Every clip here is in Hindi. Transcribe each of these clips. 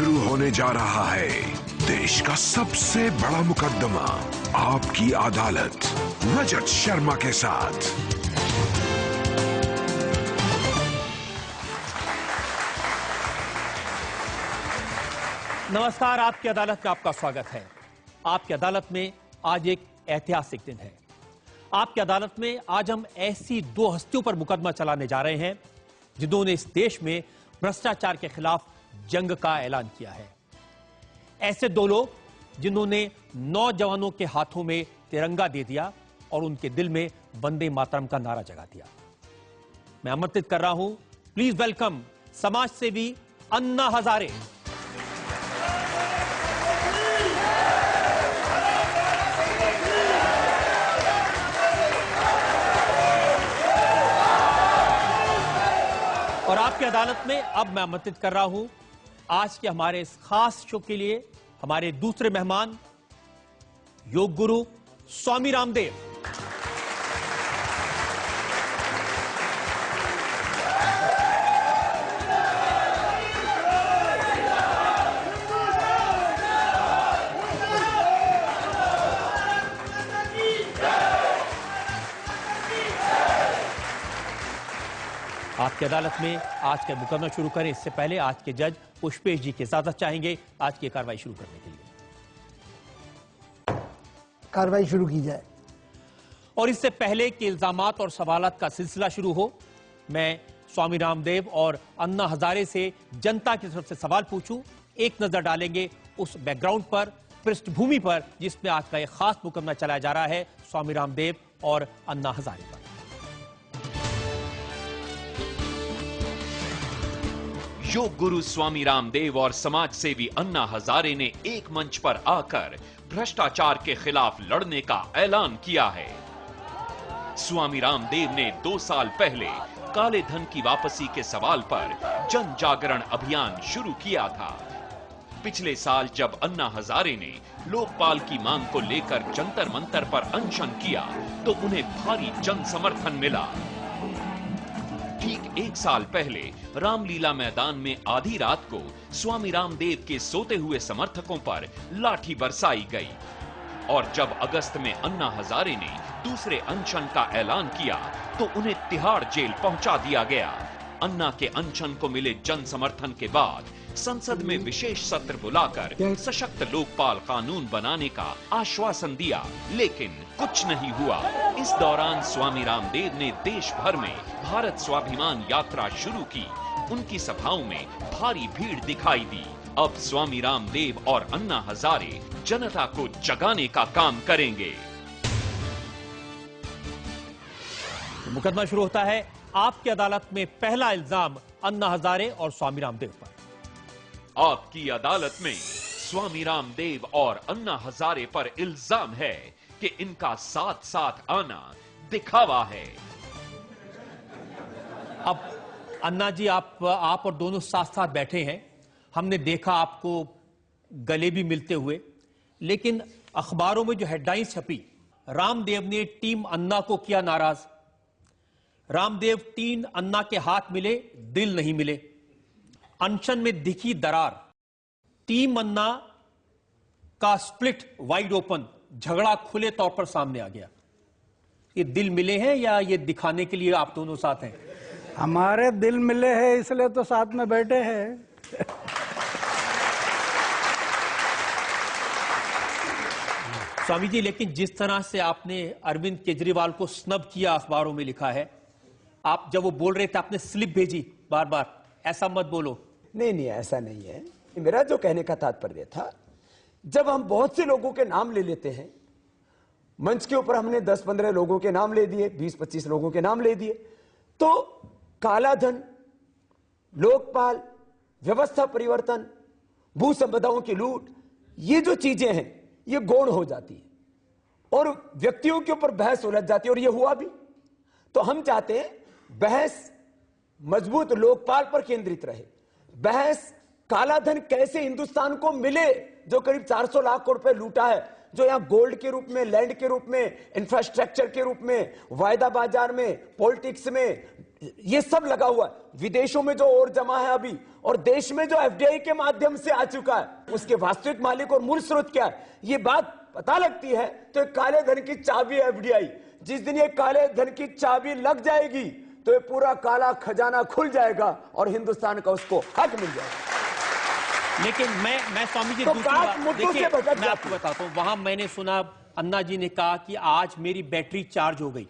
शुरू होने जा रहा है देश का सबसे बड़ा मुकदमा, आपकी अदालत, रजत शर्मा के साथ। नमस्कार, आपकी अदालत में आपका स्वागत है। आपकी अदालत में आज एक ऐतिहासिक दिन है। आपकी अदालत में आज हम ऐसी दो हस्तियों पर मुकदमा चलाने जा रहे हैं जिन्होंने इस देश में भ्रष्टाचार के खिलाफ जंग का ऐलान किया है। ऐसे दो लोग जिन्होंने नौजवानों के हाथों में तिरंगा दे दिया और उनके दिल में वंदे मातरम का नारा जगा दिया। मैं आमंत्रित कर रहा हूं, प्लीज वेलकम समाज सेवी अन्ना हजारे। और आपकी अदालत में अब मैं आमंत्रित कर रहा हूं आज के हमारे इस खास शो के लिए हमारे दूसरे मेहमान योग गुरु स्वामी रामदेव। आपकी अदालत में आज का मुकदमा शुरू करें इससे पहले आज के जज पुष्पेश जी की इजाजत चाहेंगे आज की कार्रवाई शुरू करने के लिए। कार्रवाई शुरू की जाए। और इससे पहले कि इल्जामात और सवालात का सिलसिला शुरू हो, मैं स्वामी रामदेव और अन्ना हजारे से जनता की तरफ से सवाल पूछूं। एक नजर डालेंगे उस बैकग्राउंड पर, पृष्ठभूमि पर जिसमें आज का एक खास मुकदमा चलाया जा रहा है स्वामी रामदेव और अन्ना हजारे पर। योग गुरु स्वामी रामदेव और समाज सेवी अन्ना हजारे ने एक मंच पर आकर भ्रष्टाचार के खिलाफ लड़ने का ऐलान किया है। स्वामी रामदेव ने 2 साल पहले काले धन की वापसी के सवाल पर जन जागरण अभियान शुरू किया था। पिछले साल जब अन्ना हजारे ने लोकपाल की मांग को लेकर जंतर मंतर पर अनशन किया तो उन्हें भारी जन समर्थन मिला। ठीक 1 साल पहले रामलीला मैदान में आधी रात को स्वामी रामदेव के सोते हुए समर्थकों पर लाठी बरसाई गई और जब अगस्त में अन्ना हजारे ने दूसरे अनशन का ऐलान किया तो उन्हें तिहाड़ जेल पहुंचा दिया गया। अन्ना के अनशन को मिले जन समर्थन के बाद संसद में विशेष सत्र बुलाकर सशक्त लोकपाल कानून बनाने का आश्वासन दिया, लेकिन कुछ नहीं हुआ। इस दौरान स्वामी रामदेव ने देश भर में भारत स्वाभिमान यात्रा शुरू की। उनकी सभाओं में भारी भीड़ दिखाई दी। अब स्वामी रामदेव और अन्ना हजारे जनता को जगाने का काम करेंगे। मुकदमा शुरू होता है। आपकी अदालत में पहला इल्जाम अन्ना हजारे और स्वामी रामदेव पर। आपकी अदालत में स्वामी रामदेव और अन्ना हजारे पर इल्जाम है कि इनका साथ साथ आना दिखावा है। अब अन्ना जी, आप और दोनों साथ साथ बैठे हैं। हमने देखा आपको गले भी मिलते हुए, लेकिन अखबारों में जो हेडलाइन छपी, रामदेव ने टीम अन्ना को किया नाराज। रामदेव टीम अन्ना के हाथ मिले, दिल नहीं मिले। अनशन में दिखी दरार, टीम अन्ना का स्प्लिट वाइड ओपन, झगड़ा खुले तौर पर सामने आ गया। ये दिल मिले हैं या ये दिखाने के लिए आप दोनों साथ हैं? हमारे दिल मिले हैं इसलिए तो साथ में बैठे हैं। स्वामी जी, लेकिन जिस तरह से आपने अरविंद केजरीवाल को स्नब किया, अखबारों में लिखा है, आप जब वो बोल रहे थे आपने स्लिप भेजी बार बार, ऐसा मत बोलो। नहीं, ऐसा नहीं है। मेरा जो कहने का तात्पर्य था, जब हम बहुत से लोगों के नाम ले लेते हैं, मंच के ऊपर हमने 10-15 लोगों के नाम ले दिए, 20-25 लोगों के नाम ले दिए, तो काला धन, लोकपाल, व्यवस्था परिवर्तन, भू संपदाओं की लूट, ये जो चीजें हैं ये गौण हो जाती है और व्यक्तियों के ऊपर बहस उलझ जाती है। और ये हुआ भी। तो हम चाहते हैं बहस मजबूत लोकपाल पर केंद्रित रहे। बहस काला धन कैसे हिंदुस्तान को मिले, जो करीब 400 लाख करोड़ रुपए लूटा है, जो यहां गोल्ड के रूप में, लैंड के रूप में, इंफ्रास्ट्रक्चर के रूप में, वायदा बाजार में, पॉलिटिक्स में, ये सब लगा हुआ है। विदेशों में जो और जमा है अभी, और देश में जो एफडीआई के माध्यम से आ चुका है, उसके वास्तविक मालिक और मूल स्रोत क्या है, ये बात पता लगती है तो एक काले धन की चाबी है एफडीआई। जिस दिन ये काले धन की चाबी लग जाएगी तो ये पूरा काला खजाना खुल जाएगा और हिंदुस्तान का उसको हक मिल जाएगा। लेकिन मैं स्वामी जी तो दूसरी बात बात मुद्दों से देखिए, भटक मैं आपको जाती है। बताता हूं, वहां मैंने सुना अन्ना जी ने कहा कि आज मेरी बैटरी चार्ज हो गई,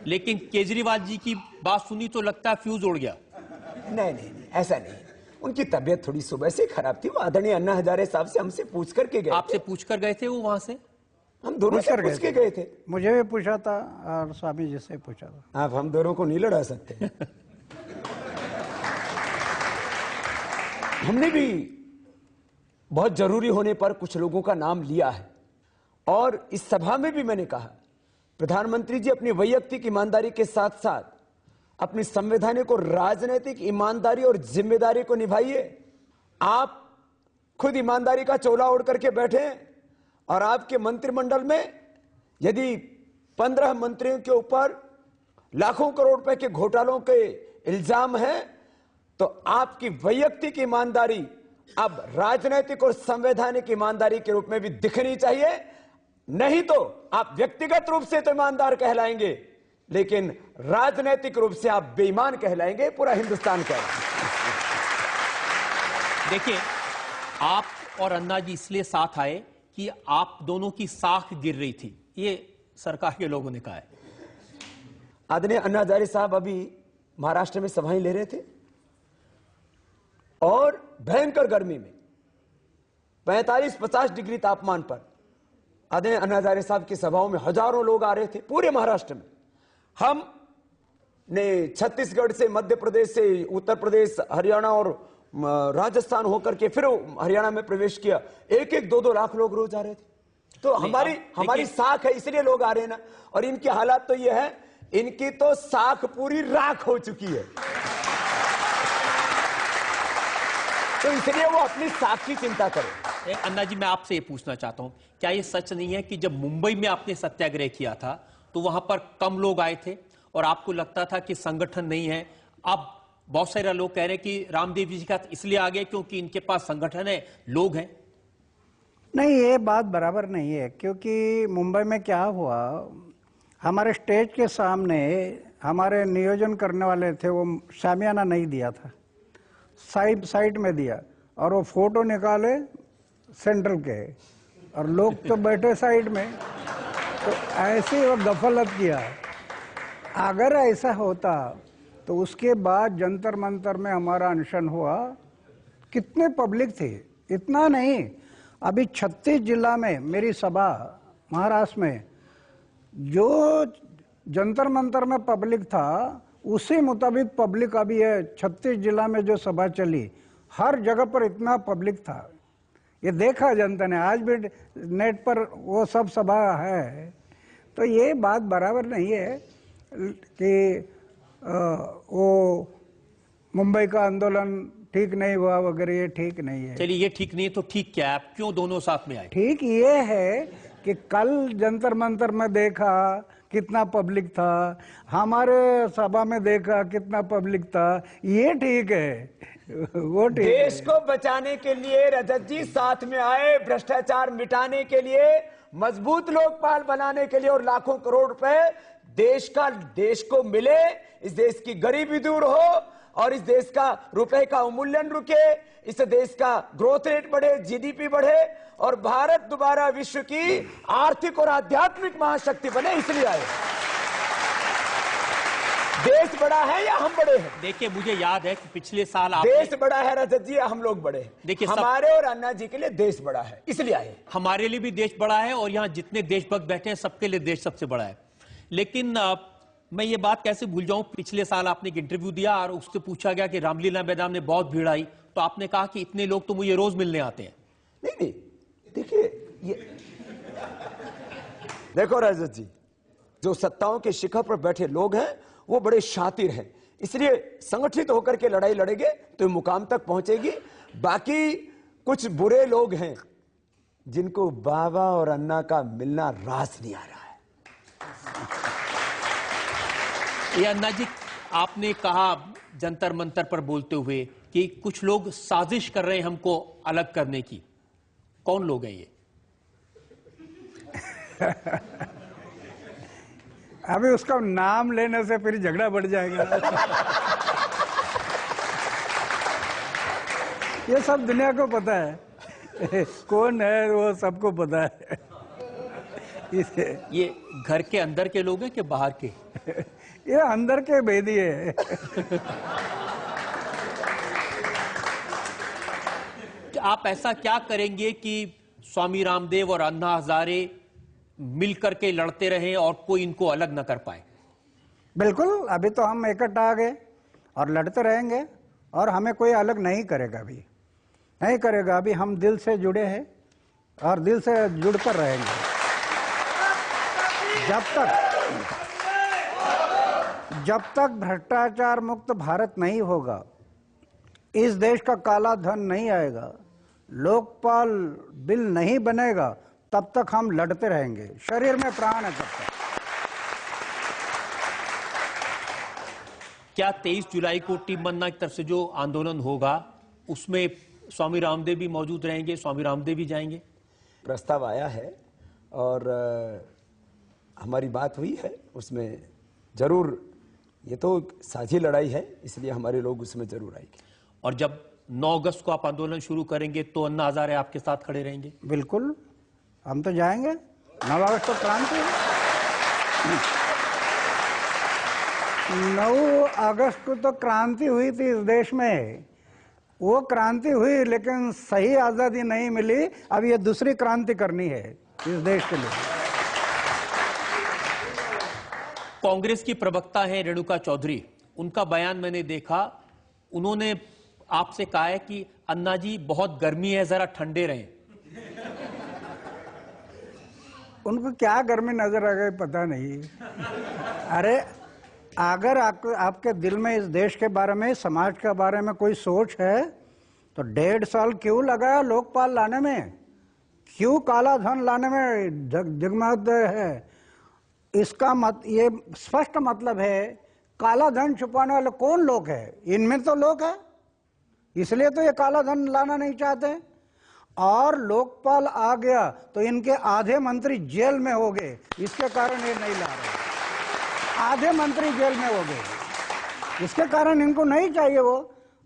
लेकिन केजरीवाल जी की बात सुनी तो लगता है फ्यूज उड़ गया। नहीं, ऐसा नहीं। उनकी तबीयत थोड़ी सुबह से खराब थी। वो आदरणीय अन्ना हजारे साहब से हमसे पूछ करके गए। आपसे पूछ कर गए थे वो वहां से? हम दोनों से पूछ के गए थे। मुझे भी पूछा था और स्वामी जी से पूछा था। आप हम दोनों को नहीं लड़ा सकते। हमने भी बहुत जरूरी होने पर कुछ लोगों का नाम लिया है, और इस सभा में भी मैंने कहा, प्रधानमंत्री जी अपनी वैयक्तिक ईमानदारी के साथ साथ अपनी संवैधानिक और राजनीतिक ईमानदारी और जिम्मेदारी को निभाइए। आप खुद ईमानदारी का चोला ओढ़ करके बैठे हैं, और आपके मंत्रिमंडल में यदि 15 मंत्रियों के ऊपर लाखों करोड़ रुपए के घोटालों के इल्जाम हैं, तो आपकी वैयक्तिक ईमानदारी अब राजनीतिक और संवैधानिक ईमानदारी के रूप में भी दिखनी चाहिए। नहीं तो आप व्यक्तिगत रूप से तो ईमानदार कहलाएंगे, लेकिन राजनीतिक रूप से आप बेईमान कहलाएंगे, पूरा हिंदुस्तान कहेगा। देखिए, आप और अन्ना जी इसलिए साथ आए कि आप दोनों की साख गिर रही थी, ये सरकार के लोगों ने कहा है। आदरणीय अन्ना हजारे साहब अभी महाराष्ट्र में सभाएं ले रहे थे, और भयंकर गर्मी में 45-50 डिग्री तापमान पर आदरणीय अन्ना हजारे साहब की सभाओं में हजारों लोग आ रहे थे पूरे महाराष्ट्र में। हम ने छत्तीसगढ़ से, मध्य प्रदेश से, उत्तर प्रदेश, हरियाणा और राजस्थान होकर के फिर हरियाणा में प्रवेश किया। 1-2 लाख लोग रोज आ रहे थे। तो हमारी साख है, इसलिए लोग आ रहे हैं ना। और इनकी हालात तो ये है, इनकी तो साख पूरी राख हो चुकी है, तो इसलिए वो अपनी साख की चिंता करें। अन्ना जी, मैं आपसे ये पूछना चाहता हूं, क्या ये सच नहीं है कि जब मुंबई में आपने सत्याग्रह किया था तो वहां पर कम लोग आए थे और आपको लगता था कि संगठन नहीं है? अब बहुत सारे लोग कह रहे हैं कि रामदेव जी का इसलिए आ गए क्योंकि इनके पास संगठन है, लोग हैं। नहीं, ये बात बराबर नहीं है, क्योंकि मुंबई में क्या हुआ, हमारे स्टेज के सामने हमारे नियोजन करने वाले थे, वो शामियाना नहीं दिया था, साइड में दिया, और वो फोटो निकाले सेंट्रल के, और लोग तो बैठे साइड में। तो ऐसे वो गफलत किया। अगर ऐसा होता तो उसके बाद जंतर मंतर में हमारा अनशन हुआ, कितने पब्लिक थे, इतना नहीं। अभी 36 जिला में मेरी सभा महाराष्ट्र में, जो जंतर मंतर में पब्लिक था उसी मुताबिक पब्लिक अभी है। 36 जिला में जो सभा चली, हर जगह पर इतना पब्लिक था, ये देखा जनता ने। आज भी नेट पर वो सब सभा है। तो ये बात बराबर नहीं है कि वो मुंबई का आंदोलन ठीक नहीं हुआ वगैरह, ये ठीक नहीं है। चलिए, ये ठीक नहीं है तो ठीक क्या है? आप क्यों दोनों साथ में आए? ठीक ये है कि कल जंतर मंतर में देखा कितना पब्लिक था, हमारे सभा में देखा कितना पब्लिक था, ये ठीक है, वो ठीक है। देश को बचाने के लिए रजत जी साथ में आए, भ्रष्टाचार मिटाने के लिए, मजबूत लोकपाल बनाने के लिए, और लाखों करोड़ रुपए देश को मिले, इस देश की गरीबी दूर हो, और इस देश का रुपए का अवमूल्यन रुके, इस देश का ग्रोथ रेट बढ़े, जीडीपी बढ़े, और भारत दोबारा विश्व की आर्थिक और आध्यात्मिक महाशक्ति बने, इसलिए आए। देश बड़ा है या हम बड़े हैं? देखिए, मुझे याद है कि पिछले साल आप देश बड़ा है रजत जी, हम लोग बड़े हैं। देखिए, हमारे और अन्ना जी के लिए देश बड़ा है, इसलिए आए। हमारे लिए भी देश बड़ा है, और यहाँ जितने देशभक्त बैठे हैं सबके लिए देश सबसे बड़ा है। लेकिन मैं ये बात कैसे भूल जाऊं, पिछले साल आपने एक इंटरव्यू दिया और उससे पूछा गया कि रामलीला मैदान में बहुत भीड़ आई, तो आपने कहा कि इतने लोग तो मुझे रोज मिलने आते हैं। नहीं, देखिए, ये देखो रजत जी, जो सत्ताओं के शिखर पर बैठे लोग हैं वो बड़े शातिर हैं, इसलिए संगठित होकर के लड़ाई लड़ेंगे तो मुकाम तक पहुंचेगी। बाकी कुछ बुरे लोग हैं जिनको बाबा और अन्ना का मिलना रास नहीं आ रहा है। ये अन्ना जी, आपने कहा जंतर मंतर पर बोलते हुए कि कुछ लोग साजिश कर रहे हैं हमको अलग करने की। कौन लोग हैं ये? अभी उसका नाम लेने से फिर झगड़ा बढ़ जाएगा। ये सब दुनिया को पता है कौन है, वो सबको पता है। ये घर के अंदर के लोग हैं कि बाहर के? ये अंदर के भेदी है। आप ऐसा क्या करेंगे कि स्वामी रामदेव और अन्ना हजारे मिलकर के लड़ते रहें और कोई इनको अलग न कर पाए? बिल्कुल, अभी तो हम इकट्ठा आ गए और लड़ते रहेंगे और हमें कोई अलग नहीं करेगा, अभी नहीं करेगा। अभी हम दिल से जुड़े हैं और दिल से जुड़कर रहेंगे जब तक भ्रष्टाचार मुक्त भारत नहीं होगा, इस देश का काला धन नहीं आएगा, लोकपाल बिल नहीं बनेगा, तब तक हम लड़ते रहेंगे। शरीर में प्राण है तब तक। क्या 23 जुलाई को टीम मन्ना की तरफ से जो आंदोलन होगा उसमें स्वामी रामदेव भी मौजूद रहेंगे? स्वामी रामदेव भी जाएंगे? प्रस्ताव आया है और हमारी बात हुई है उसमें जरूर। ये तो साझी लड़ाई है, इसलिए हमारे लोग उसमें जरूर आएंगे। और जब 9 अगस्त को आप आंदोलन शुरू करेंगे तो अन्ना हजारे आपके साथ खड़े रहेंगे? बिल्कुल, हम तो जाएंगे। 9 अगस्त तो क्रांति है। 9 अगस्त को तो क्रांति हुई थी इस देश में। वो क्रांति हुई लेकिन सही आजादी नहीं मिली। अब ये दूसरी क्रांति करनी है इस देश के लिए। कांग्रेस की प्रवक्ता हैं रेणुका चौधरी, उनका बयान मैंने देखा। उन्होंने आपसे कहा है कि अन्ना जी बहुत गर्मी है, जरा ठंडे रहें। उनको क्या गर्मी नजर आ गई पता नहीं। अरे अगर आपके दिल में इस देश के बारे में, समाज के बारे में कोई सोच है तो 1.5 साल क्यों लगाया लोकपाल लाने में? क्यों काला धन लाने में जगमगाते है? इसका ये स्पष्ट मतलब है काला धन छुपाने वाले कौन लोग हैं? इनमें तो लोग हैं, इसलिए तो ये काला धन लाना नहीं चाहते। और लोकपाल आ गया तो इनके आधे मंत्री जेल में हो गए, इसके कारण ये नहीं ला रहे। आधे मंत्री जेल में हो गए, इसके कारण इनको नहीं चाहिए वो।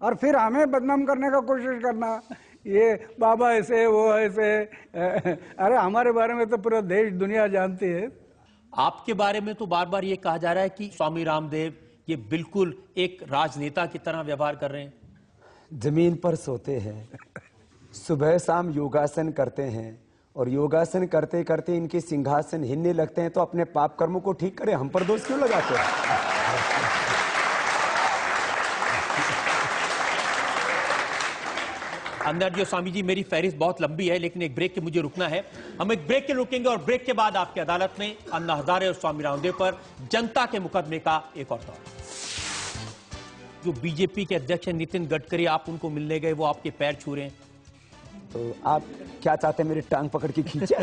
और फिर हमें बदनाम करने का कोशिश करना, ये बाबा ऐसे वो ऐसे। अरे हमारे बारे में तो पूरा देश दुनिया जानती है। आपके बारे में तो बार बार ये कहा जा रहा है कि स्वामी रामदेव ये बिल्कुल एक राजनेता की तरह व्यवहार कर रहे हैं। जमीन पर सोते हैं, सुबह शाम योगासन करते हैं और योगासन करते करते इनके सिंहासन हिलने लगते हैं। तो अपने पाप कर्मों को ठीक करें, हम पर दोष क्यों लगाते हैं? अंदर जो स्वामी जी, मेरी फहरिस्त बहुत लंबी है लेकिन एक ब्रेक के मुझे रुकना है। हम एक ब्रेक के रुकेंगे और ब्रेक के बाद आपकी अदालत में अन्ना हजारे और स्वामी रामदेव पर जनता के मुकदमे का एक और दौर। जो बीजेपी के अध्यक्ष नितिन गडकरी, आप उनको मिलने गए, वो आपके पैर छू रहे हैं। तो आप क्या चाहते हैं, मेरी टांग पकड़ के खींचे?